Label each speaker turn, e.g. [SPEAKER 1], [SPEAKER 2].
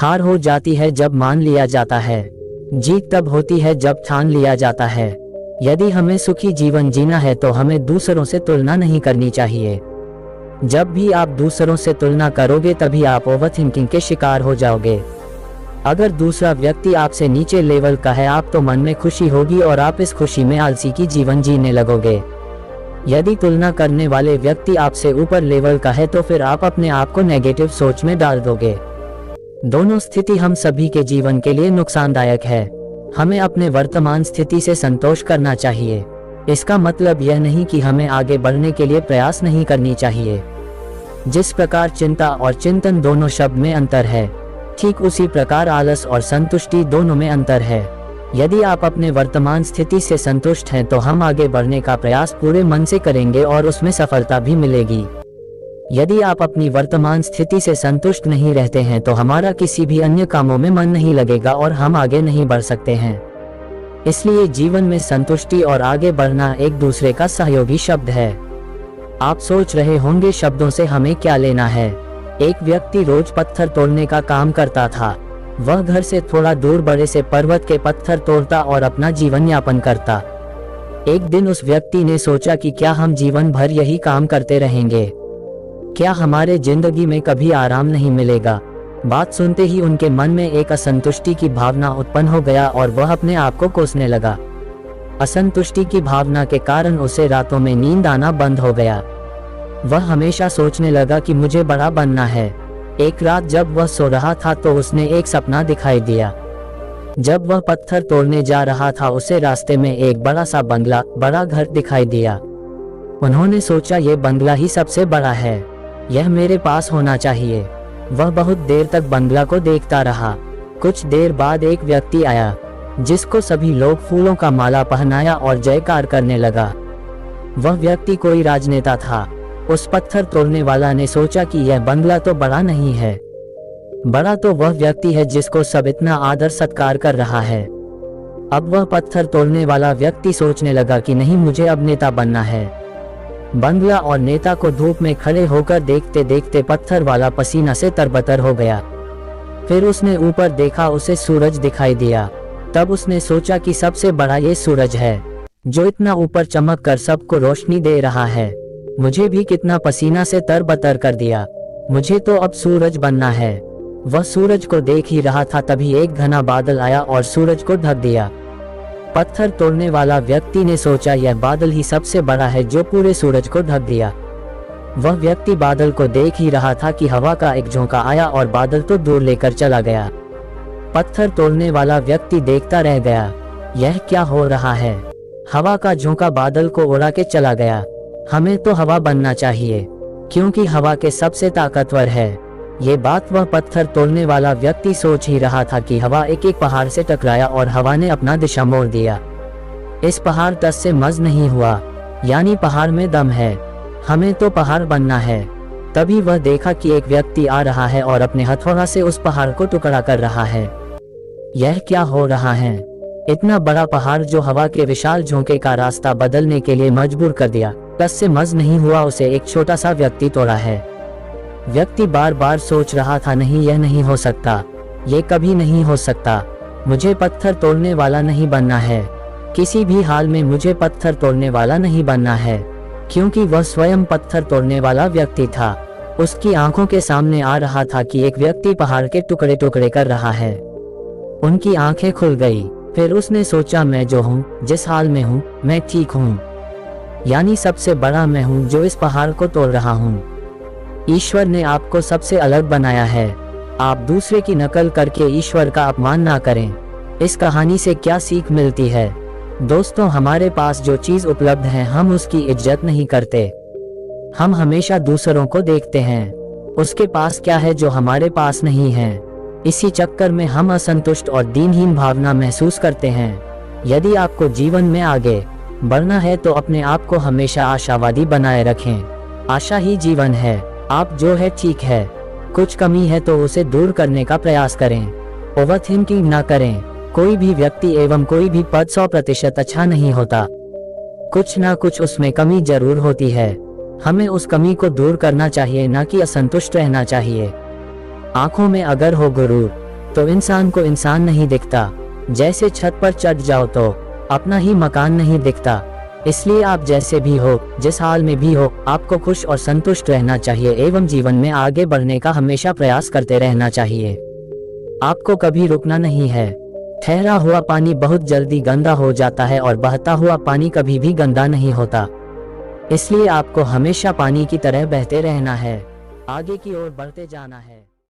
[SPEAKER 1] हार हो जाती है जब मान लिया जाता है, जीत तब होती है जब ठान लिया जाता है। यदि हमें सुखी जीवन जीना है तो हमें दूसरों से तुलना नहीं करनी चाहिए। जब भी आप दूसरों से तुलना करोगे तभी आप ओवरथिंकिंग के शिकार हो जाओगे। अगर दूसरा व्यक्ति आपसे नीचे लेवल का है आप तो मन में खुशी होगी और आप इस खुशी में आलसी की जीवन जीने लगोगे। यदि तुलना करने वाले व्यक्ति आपसे ऊपर लेवल का है तो फिर आप अपने आप को नेगेटिव सोच में डाल दोगे। दोनों स्थिति हम सभी के जीवन के लिए नुकसानदायक है। हमें अपने वर्तमान स्थिति से संतोष करना चाहिए। इसका मतलब यह नहीं कि हमें आगे बढ़ने के लिए प्रयास नहीं करनी चाहिए। जिस प्रकार चिंता और चिंतन दोनों शब्द में अंतर है, ठीक उसी प्रकार आलस और संतुष्टि दोनों में अंतर है। यदि आप अपने वर्तमान स्थिति से संतुष्ट हैं तो हम आगे बढ़ने का प्रयास पूरे मन से करेंगे और उसमें सफलता भी मिलेगी। यदि आप अपनी वर्तमान स्थिति से संतुष्ट नहीं रहते हैं तो हमारा किसी भी अन्य कामों में मन नहीं लगेगा और हम आगे नहीं बढ़ सकते हैं। इसलिए जीवन में संतुष्टि और आगे बढ़ना एक दूसरे का सहयोगी शब्द है। आप सोच रहे होंगे शब्दों से हमें क्या लेना है। एक व्यक्ति रोज पत्थर तोड़ने का काम करता था। वह घर से थोड़ा दूर बड़े से पर्वत के पत्थर तोड़ता और अपना जीवन यापन करता। एक दिन उस व्यक्ति ने सोचा कि क्या हम जीवन भर यही काम करते रहेंगे? क्या हमारे जिंदगी में कभी आराम नहीं मिलेगा? बात सुनते ही उनके मन में एक असंतुष्टि की भावना उत्पन्न हो गया और वह अपने आप को कोसने लगा। असंतुष्टि की भावना के कारण उसे रातों में नींद आना बंद हो गया। वह हमेशा सोचने लगा कि मुझे बड़ा बनना है। एक रात जब वह सो रहा था तो उसने एक सपना दिखाई दिया। जब वह पत्थर तोड़ने जा रहा था उसे रास्ते में एक बड़ा सा बंगला, बड़ा घर दिखाई दिया। उन्होंने सोचा ये बंगला ही सबसे बड़ा है, यह मेरे पास होना चाहिए। वह बहुत देर तक बंगला को देखता रहा। कुछ देर बाद एक व्यक्ति आया जिसको सभी लोग फूलों का माला पहनाया और जयकार करने लगा। वह व्यक्ति कोई राजनेता था। उस पत्थर तोड़ने वाला ने सोचा कि यह बंगला तो बड़ा नहीं है, बड़ा तो वह व्यक्ति है जिसको सब इतना आदर सत्कार कर रहा है। अब वह पत्थर तोड़ने वाला व्यक्ति सोचने लगा कि नहीं, मुझे अब नेता बनना है। बंगला और नेता को धूप में खड़े होकर देखते देखते पत्थर वाला पसीना से तरबतर हो गया। फिर उसने ऊपर देखा, उसे सूरज दिखाई दिया। तब उसने सोचा कि सबसे बड़ा ये सूरज है जो इतना ऊपर चमक कर सबको रोशनी दे रहा है। मुझे भी कितना पसीना से तरबतर कर दिया, मुझे तो अब सूरज बनना है। वह सूरज को देख ही रहा था तभी एक घना बादल आया और सूरज को ढक दिया। पत्थर तोड़ने वाला व्यक्ति ने सोचा यह बादल ही सबसे बड़ा है जो पूरे सूरज को ढक दिया। वह व्यक्ति बादल को देख ही रहा था कि हवा का एक झोंका आया और बादल तो दूर लेकर चला गया। पत्थर तोड़ने वाला व्यक्ति देखता रह गया, यह क्या हो रहा है? हवा का झोंका बादल को उड़ा के चला गया। हमें तो हवा बनना चाहिए क्योंकि हवा के सबसे ताकतवर है। ये बात वह पत्थर तोड़ने वाला व्यक्ति सोच ही रहा था कि हवा एक एक पहाड़ से टकराया और हवा ने अपना दिशा मोड़ दिया। इस पहाड़ टस से मज नहीं हुआ, यानी पहाड़ में दम है। हमें तो पहाड़ बनना है। तभी वह देखा कि एक व्यक्ति आ रहा है और अपने हथौड़ा से उस पहाड़ को टुकड़ा कर रहा है। यह क्या हो रहा है? इतना बड़ा पहाड़ जो हवा के विशाल झोंके का रास्ता बदलने के लिए मजबूर कर दिया। टस से मज नहीं हुआ, उसे एक छोटा सा व्यक्ति तोड़ा है। व्यक्ति बार बार सोच रहा था, नहीं, यह नहीं हो सकता, ये कभी नहीं हो सकता। मुझे पत्थर तोड़ने वाला नहीं बनना है। किसी भी हाल में मुझे पत्थर तोड़ने वाला नहीं बनना है, क्योंकि वह स्वयं पत्थर तोड़ने वाला व्यक्ति था। उसकी आंखों के सामने आ रहा था कि एक व्यक्ति पहाड़ के टुकड़े टुकड़े कर रहा है। उनकी आंखें खुल गई। फिर उसने सोचा, मैं जो हूँ, जिस हाल में हूँ, मैं ठीक हूँ, यानी सबसे बड़ा मैं हूँ जो इस पहाड़ को तोड़ रहा हूँ। ईश्वर ने आपको सबसे अलग बनाया है। आप दूसरे की नकल करके ईश्वर का अपमान ना करें। इस कहानी से क्या सीख मिलती है? दोस्तों, हमारे पास जो चीज उपलब्ध है हम उसकी इज्जत नहीं करते। हम हमेशा दूसरों को देखते हैं, उसके पास क्या है जो हमारे पास नहीं है। इसी चक्कर में हम असंतुष्ट और दीनहीन भावना महसूस करते हैं। यदि आपको जीवन में आगे बढ़ना है तो अपने आप को हमेशा आशावादी बनाए रखें। आशा ही जीवन है। आप जो है ठीक है, कुछ कमी है तो उसे दूर करने का प्रयास करें। ओवरथिंकिंग ना करें। कोई भी व्यक्ति एवं कोई भी पद 100% अच्छा नहीं होता। कुछ ना कुछ उसमें कमी जरूर होती है। हमें उस कमी को दूर करना चाहिए, ना कि असंतुष्ट रहना चाहिए। आंखों में अगर हो गुरूर तो इंसान को इंसान नहीं दिखता। जैसे छत पर चढ़ जाओ तो अपना ही मकान नहीं दिखता। इसलिए आप जैसे भी हो, जिस हाल में भी हो, आपको खुश और संतुष्ट रहना चाहिए एवं जीवन में आगे बढ़ने का हमेशा प्रयास करते रहना चाहिए। आपको कभी रुकना नहीं है। ठहरा हुआ पानी बहुत जल्दी गंदा हो जाता है और बहता हुआ पानी कभी भी गंदा नहीं होता। इसलिए आपको हमेशा पानी की तरह बहते रहना है, आगे की ओर बढ़ते जाना है।